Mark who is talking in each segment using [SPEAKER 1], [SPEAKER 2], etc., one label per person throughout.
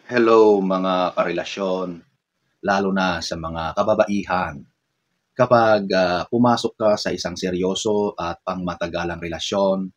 [SPEAKER 1] Hello mga karelasyon, lalo na sa mga kababaihan. Kapag pumasok ka sa isang seryoso at pangmatagalang relasyon,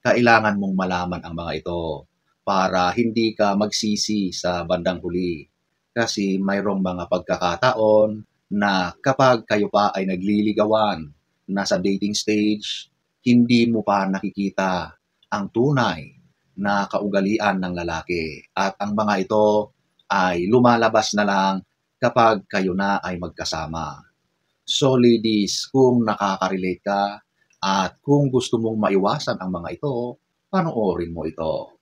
[SPEAKER 1] kailangan mong malaman ang mga ito para hindi ka magsisi sa bandang huli. Kasi mayroong mga pagkakataon na kapag kayo pa ay nagliligawan, nasa dating stage, hindi mo pa nakikita ang tunay na kaugalian ng lalaki. At ang mga ito ay lumalabas na lang kapag kayo na ay magkasama. So ladies, kung nakaka-relate ka at kung gusto mong maiwasan ang mga ito, panoorin mo ito.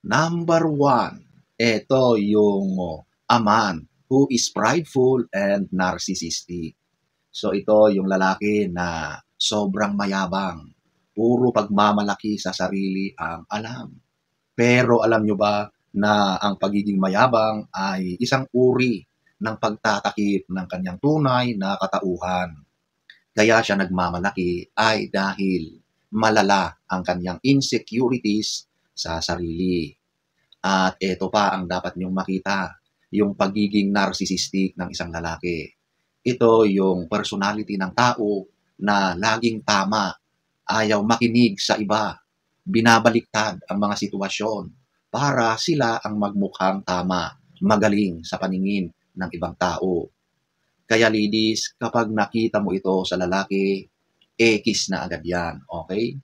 [SPEAKER 1] Number 1, ito yung a man who is prideful and narcissistic. So ito yung lalaki na sobrang mayabang, puro pagmamalaki sa sarili ang alam. Pero alam nyo ba na ang pagiging mayabang ay isang uri ng pagtatakip ng kanyang tunay na katauhan. Kaya siya nagmamalaki ay dahil malala ang kanyang insecurities sa sarili. At ito pa ang dapat niyong makita, yung pagiging narcissistic ng isang lalaki. Ito yung personality ng tao na laging tama, ayaw makinig sa iba, binabaliktad ang mga sitwasyon para sila ang magmukhang tama, magaling sa paningin ng ibang tao. Kaya ladies, kapag nakita mo ito sa lalaki, ekis na agad yan, okay?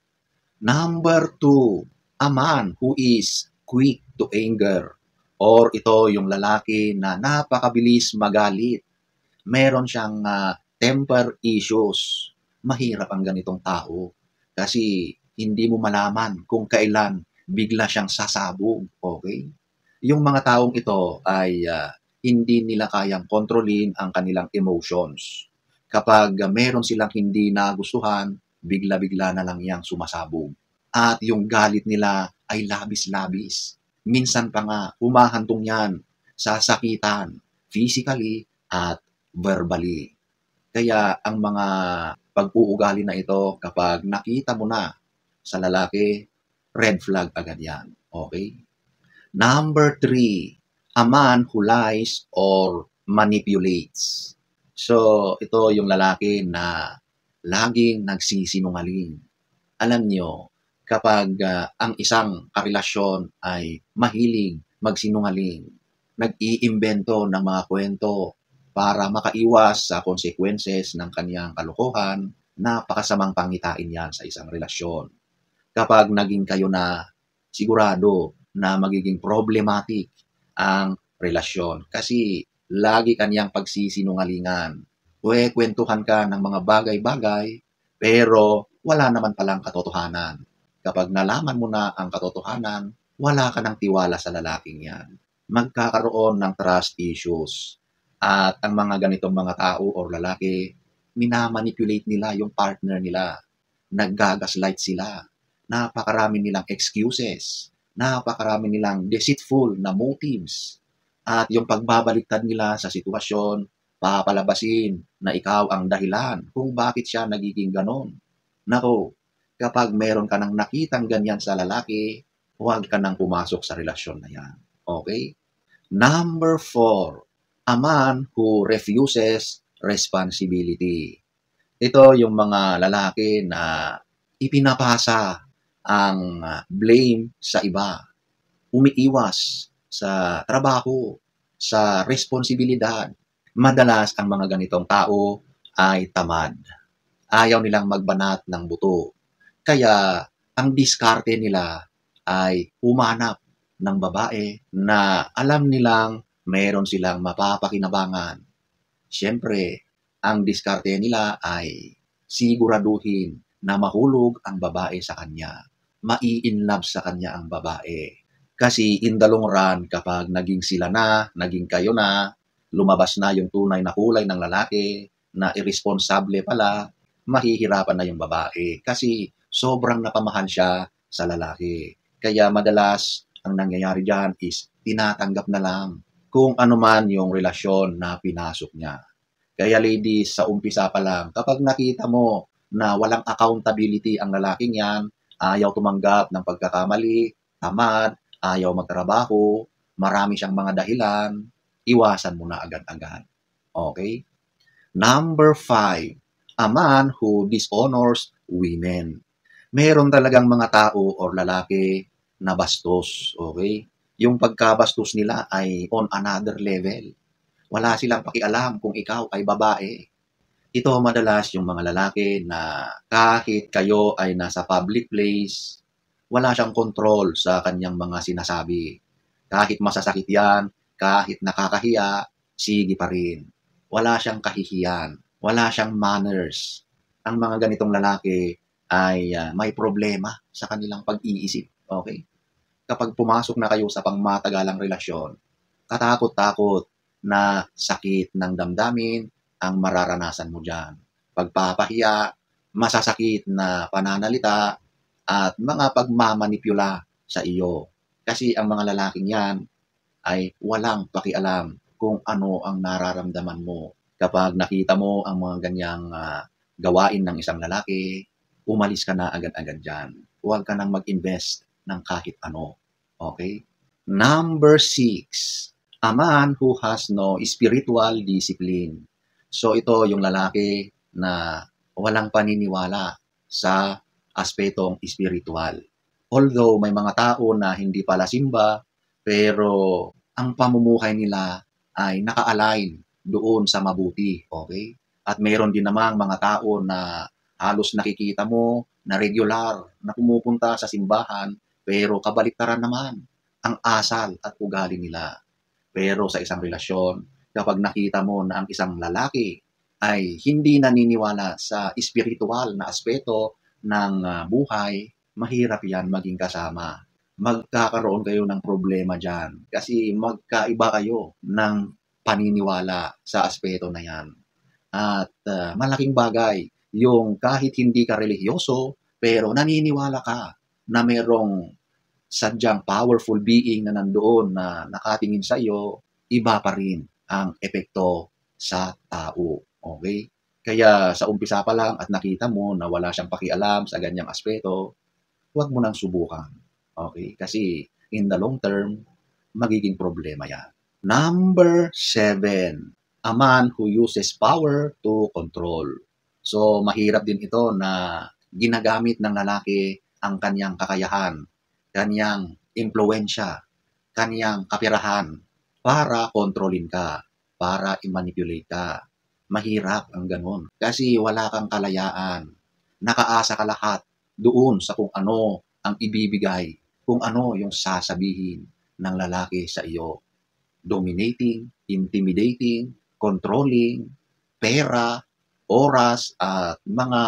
[SPEAKER 1] Number 2, a man who is quick to anger. Or ito yung lalaki na napakabilis magalit. Meron siyang temper issues. Mahirap ang ganitong tao kasi hindi mo malaman kung kailan bigla siyang sasabog, okay? Yung mga taong ito ay hindi nila kayang kontrolin ang kanilang emotions. Kapag meron silang hindi nagustuhan, bigla-bigla na lang yang sumasabog. At yung galit nila ay labis-labis. Minsan pa nga, humahantong yan sa sakitan, physically at verbally. Kaya ang mga pag-uugali na ito, kapag nakita mo na sa lalaki, red flag agad yan. Okay? Number 3, a man who lies or manipulates. So, ito yung lalaki na laging nagsisinungaling. Alam nyo, kapag ang isang karelasyon ay mahilig magsinungaling, nag-iimbento ng mga kwento para makaiwas sa consequences ng kaniyang kalokohan, napakasamang pangitain yan sa isang relasyon. Kapag naging kayo na, sigurado na magiging problematic ang relasyon kasi lagi kaniyang pagsisinungalingan. Kwentuhan ka ng mga bagay-bagay pero wala naman palang katotohanan. Kapag nalaman mo na ang katotohanan, wala ka ng tiwala sa lalaking yan. Magkakaroon ng trust issues. At ang mga ganitong mga tao o lalaki, minamanipulate nila yung partner nila. Naggagaslight sila. Napakarami nilang excuses. Napakarami nilang deceitful na motives. At yung pagbabaliktad nila sa sitwasyon, papalabasin na ikaw ang dahilan kung bakit siya nagiging ganon. Nako, kapag meron ka nang nakitang ganyan sa lalaki, huwag ka nang pumasok sa relasyon na yan. Okay? Number 4, a man who refuses responsibility. Ito yung mga lalaki na ipinapasa ang blame sa iba. Umiiwas sa trabaho, sa responsibilidad. Madalas ang mga ganitong tao ay tamad. Ayaw nilang magbanat ng buto. Kaya ang diskarte nila ay humanap ng babae na alam nilang meron silang mapapakinabangan. Siyempre, ang diskarte nila ay siguraduhin na mahulog ang babae sa kanya. Mai-inlove sa kanya ang babae. Kasi in the long run, kapag naging sila na, naging kayo na, lumabas na yung tunay na kulay ng lalaki, na irresponsable pala, mahihirapan na yung babae. Kasi sobrang napamahan siya sa lalaki. Kaya madalas, ang nangyayari dyan is tinatanggap na lang kung ano man yung relasyon na pinasok niya. Kaya ladies, sa umpisa pa lang, kapag nakita mo na walang accountability ang lalaking yan, ayaw tumanggap ng pagkakamali, tamad, ayaw magtrabaho, marami siyang mga dahilan, iwasan mo na agad-agad. Okay? Number 5, a man who dishonors women. Meron talagang mga tao or lalaki na bastos, okay? Yung pagkabastos nila ay on another level. Wala silang pakialam kung ikaw ay babae. Ito madalas yung mga lalaki na kahit kayo ay nasa public place, wala siyang control sa kanyang mga sinasabi. Kahit masasakit yan, kahit nakakahiya, sige pa rin. Wala siyang kahihiyan, wala siyang manners. Ang mga ganitong lalaki ay may problema sa kanilang pag-iisip. Okay? Kapag pumasok na kayo sa pangmatagalang relasyon, katakot-takot na sakit ng damdamin ang mararanasan mo dyan. Pagpapahiya, masasakit na pananalita, at mga pagmamanipula sa iyo. Kasi ang mga lalaking yan ay walang pakialam kung ano ang nararamdaman mo. Kapag nakita mo ang mga ganyang gawain ng isang lalaki, umalis ka na agad-agad dyan. Huwag ka nang mag-invest ng kahit ano. Okay? Number 6, a man who has no spiritual discipline. So ito yung lalaki na walang paniniwala sa aspetong spiritual. Although may mga tao na hindi pala simba, pero ang pamumuhay nila ay naka-align doon sa mabuti, okay? At mayroon din namang mga tao na halos nakikita mo na regular na pumupunta sa simbahan, pero kabaliktaran naman ang asal at ugali nila. Pero sa isang relasyon, kapag nakita mo na ang isang lalaki ay hindi naniniwala sa spiritual na aspeto ng buhay, mahirap yan maging kasama. Magkakaroon kayo ng problema dyan kasi magkaiba kayo ng paniniwala sa aspeto na yan. At malaking bagay yung kahit hindi ka relihiyoso, pero naniniwala ka na merong sadyang powerful being na nandoon na nakatingin sa iyo, iba pa rin ang epekto sa tao. Okay? Kaya sa umpisa pa lang at nakita mo na wala siyang pakialam sa ganyang aspeto, huwag mo nang subukan. Okay? Kasi in the long term, magiging problema yan. Number 7, a man who uses power to control. So, mahirap din ito na ginagamit ng lalaki ang kanyang kakayahan, kanyang impluensya, kanyang kapirahan para kontrolin ka, para i-manipulate ka. Mahirap ang ganun. Kasi wala kang kalayaan. Nakaasa ka lahat doon sa kung ano ang ibibigay, kung ano yung sasabihin ng lalaki sa iyo. Dominating, intimidating, controlling, pera, oras, at mga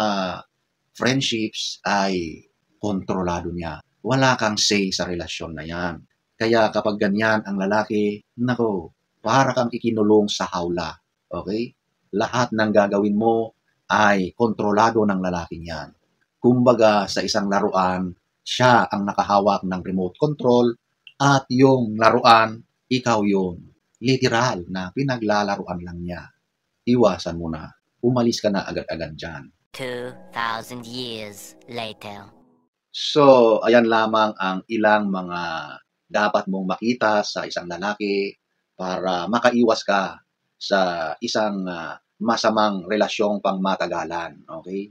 [SPEAKER 1] friendships ay kontrolado niya. Wala kang say sa relasyon na yan. Kaya kapag ganyan ang lalaki, nako, para kang ikinulong sa hawla. Okay? Lahat ng gagawin mo ay kontrolado ng lalaking yan. Kumbaga sa isang laruan, siya ang nakahawak ng remote control at yung laruan, ikaw yun. Literal na pinaglalaruan lang niya. Iwasan mo na. Umalis ka na agad-agad dyan.
[SPEAKER 2] 2,000 years later.
[SPEAKER 1] So, ayan lamang ang ilang mga dapat mong makita sa isang lalaki para makaiwas ka sa isang masamang relasyong pangmatagalan. Okay?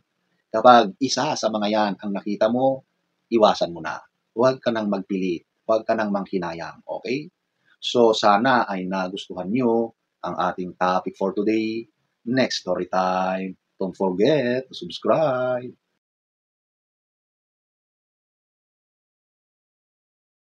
[SPEAKER 1] Kapag isa sa mga yan ang nakita mo, iwasan mo na. Huwag ka nang magpilit. Huwag ka nang manghinayang. Okay? So, sana ay nagustuhan nyo ang ating topic for today. Next story time. Don't forget to subscribe.